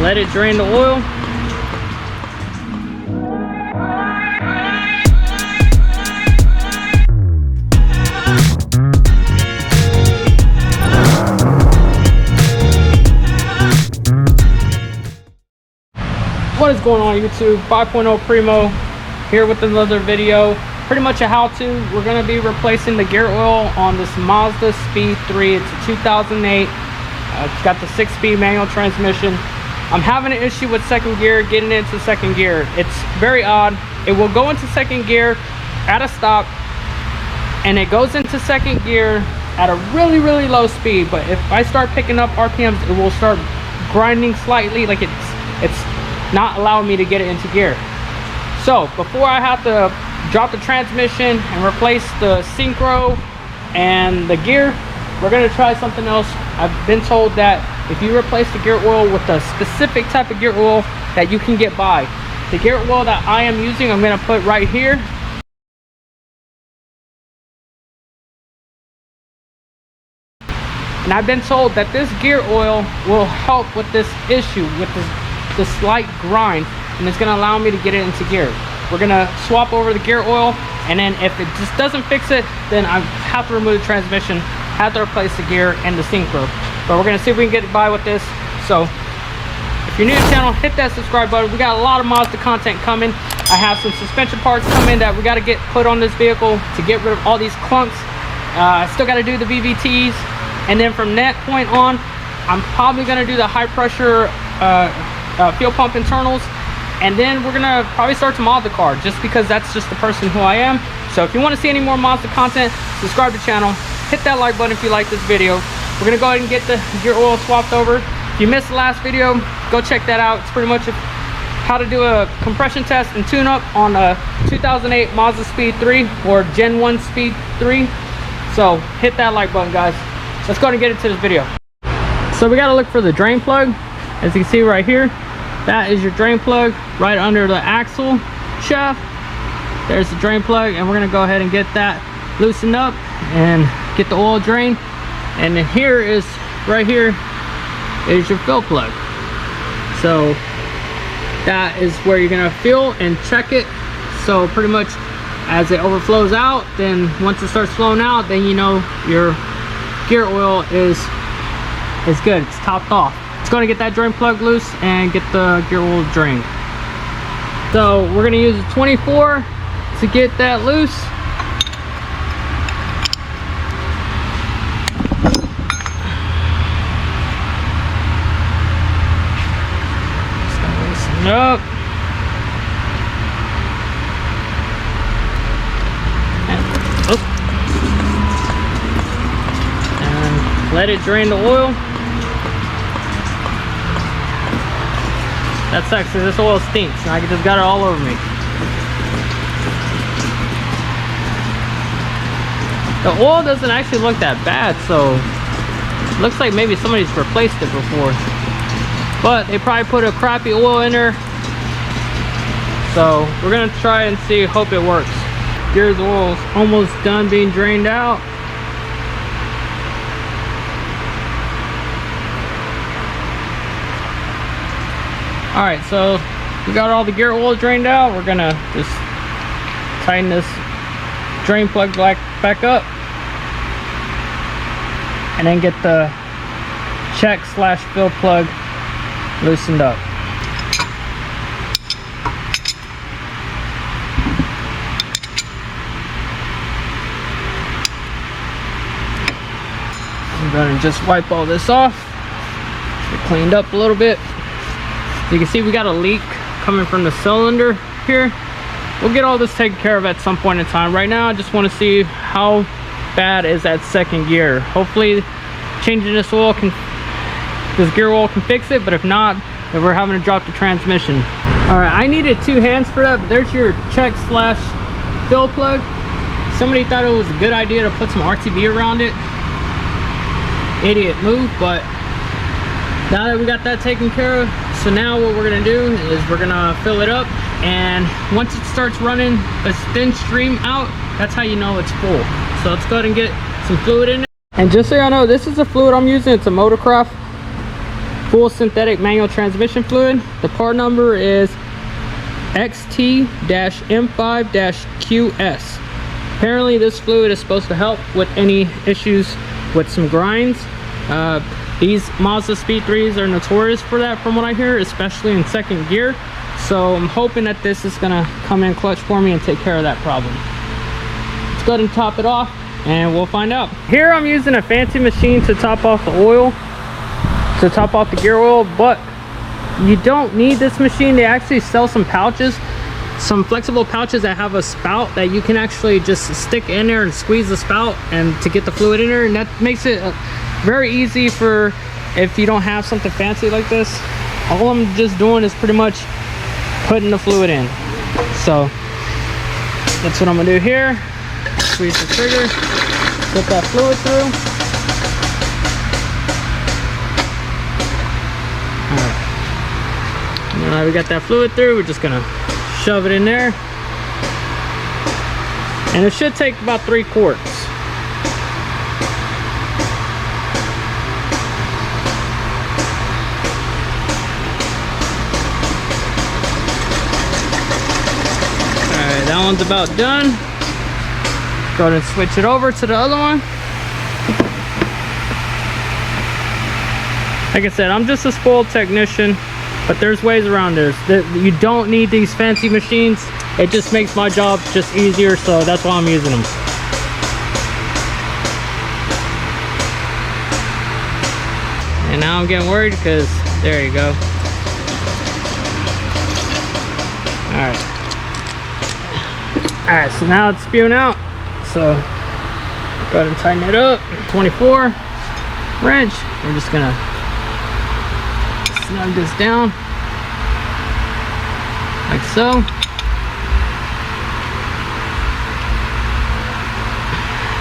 let it drain the oil. What is going on YouTube? 5.0 Primo here with another video. Pretty much a how-to. We're going to be replacing the gear oil on this Mazdaspeed3. It's a 2008. It's got the 6-speed manual transmission. I'm having an issue with second gear, getting into second gear. It's very odd. It will go into second gear at a stop, and it goes into second gear at a really low speed. But if I start picking up RPMs, it will start grinding slightly, like it's not allowing me to get it into gear. So before I have to drop the transmission and replace the synchro and the gear, we're going to try something else. I've been told that if you replace the gear oil with a specific type of gear oil, that you can get by. The gear oil that I am using, I'm going to put right here. And I've been told that this gear oil will help with this issue, with the slight grind, and it's going to allow me to get it into gear. We're going to swap over the gear oil, and then if it just doesn't fix it, then I have to remove the transmission, have to replace the gear and the synchro. But we're going to see if we can get by with this. So if you're new to the channel, hit that subscribe button. We got a lot of Mazda content coming. I have some suspension parts coming that we got to get put on this vehicle to get rid of all these clunks. I still got to do the VVTs, and then from that point on, I'm probably going to do the high pressure fuel pump internals, and then we're gonna probably start to mod the car, just because that's just the person who I am. So if you want to see any more Mazda content, subscribe to the channel, hit that like button if you like this video. We're gonna go ahead and get the gear oil swapped over. If you missed the last video, go check that out. It's pretty much how to do a compression test and tune up on a 2008 Mazdaspeed3 or Gen 1 Speed 3. So hit that like button, guys. Let's go ahead and get into this video. So we got to look for the drain plug. As you can see right here, that is your drain plug right under the axle shaft. There's the drain plug, and we're going to go ahead and get that loosened up and get the oil drain. And then here is, right here is your fill plug. So that is where you're going to fill and check it. So pretty much as it overflows out, then once it starts flowing out, then you know your gear oil is good, it's topped off. It's going to get that drain plug loose and get the gear oil drained. So we're going to use a 24 to get that loose. Just going to loosen it up. And let it drain the oil. That sucks because this oil stinks and I just got it all over me. The oil doesn't actually look that bad, so it looks like maybe somebody's replaced it before. But they probably put a crappy oil in there. So we're gonna try and see, hope it works. Gear's oil is almost done being drained out. Alright, so we got all the gear oil drained out. We're gonna just tighten this drain plug back up, and then get the check / fill plug loosened up. I'm gonna just wipe all this off, get cleaned up a little bit. You can see we got a leak coming from the cylinder here. We'll get all this taken care of at some point in time. Right now I just want to see how bad is that second gear. Hopefully changing this gear oil can fix it, but if not, then we're having to drop the transmission. All right, I needed 2 hands for that, but there's your check / fill plug. Somebody thought it was a good idea to put some RTB around it. Idiot move, but now that we got that taken care of, so now what we're gonna do is we're gonna fill it up, and once it starts running a thin stream out, that's how you know it's full. So let's go ahead and get some fluid in there. And just so y'all know, this is the fluid I'm using. It's a Motorcraft full synthetic manual transmission fluid. The part number is XT-M5-QS. Apparently this fluid is supposed to help with any issues with some grinds. These Mazdaspeed3s are notorious for that from what I hear, especially in second gear. So I'm hoping that this is gonna come in clutch for me and take care of that problem. Let's go ahead and top it off and we'll find out. Here I'm using a fancy machine to top off the oil, to top off the gear oil, but you don't need this machine. They actually sell some pouches, some flexible pouches that have a spout that you can actually just stick in there and squeeze the spout and to get the fluid in there, and that makes it very easy for if you don't have something fancy like this. All I'm just doing is pretty much putting the fluid in. So that's what I'm gonna do here. Squeeze the trigger, put that fluid through. All right, now we got that fluid through, we're just gonna shove it in there, and it should take about 3 quarts. Alright, that one's about done. Go ahead and switch it over to the other one. Like I said, I'm just a spoiled technician, but there's ways around this. You don't need these fancy machines. It just makes my job just easier, so that's why I'm using them. And now I'm getting worried because there you go. Alright. Alright, so now it's spewing out. So go ahead and tighten it up. 24 wrench. We're just gonna snug this down like so.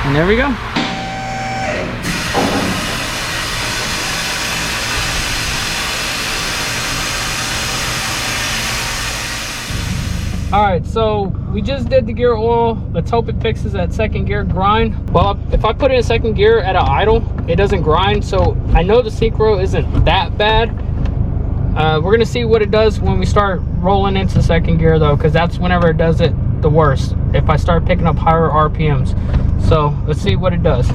And there we go. Alright, so we just did the gear oil. Let's hope it fixes that second gear grind. Well, if I put it in second gear at an idle, it doesn't grind, so I know the synchro isn't that bad. We're gonna see what it does when we start rolling into second gear though, because that's whenever it does it the worst, if I start picking up higher RPMs. So let's see what it does.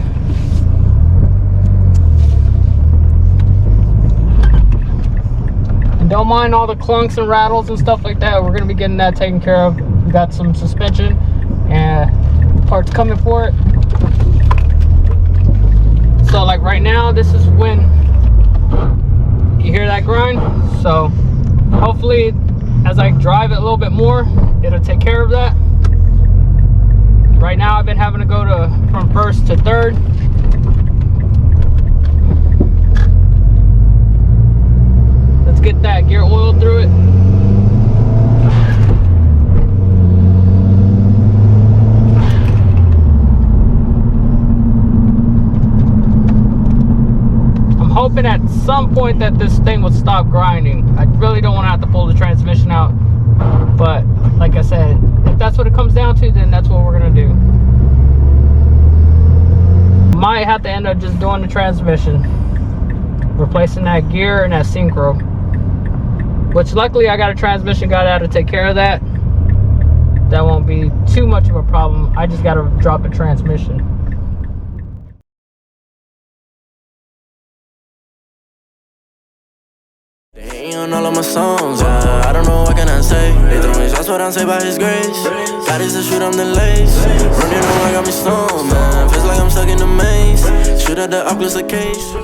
And don't mind all the clunks and rattles and stuff like that. We're gonna be getting that taken care of. We got some suspension and parts coming for it. So like right now, this is when you hear that grind. So hopefully as I drive it a little bit more, it'll take care of that. Right now I've been having to go from first to third. Let's get that gear oil through it. I'm hoping at some point that this thing would stop grinding. I really don't want to have to pull the transmission out, but like I said, if that's what it comes down to, then that's what we're gonna do. Might have to end up just doing the transmission, replacing that gear and that synchro, which luckily I got a transmission guy out to take care of that. That won't be too much of a problem. I just gotta drop a transmission. They hate on all of my songs, yeah. I don't know what can I say. They throw me shots, but I'm saved by his grace. God is the shoot, I'm the lace. Running on, I got me stoned, man. Feels like I'm stuck in the maze. Shoot at the Oculus case.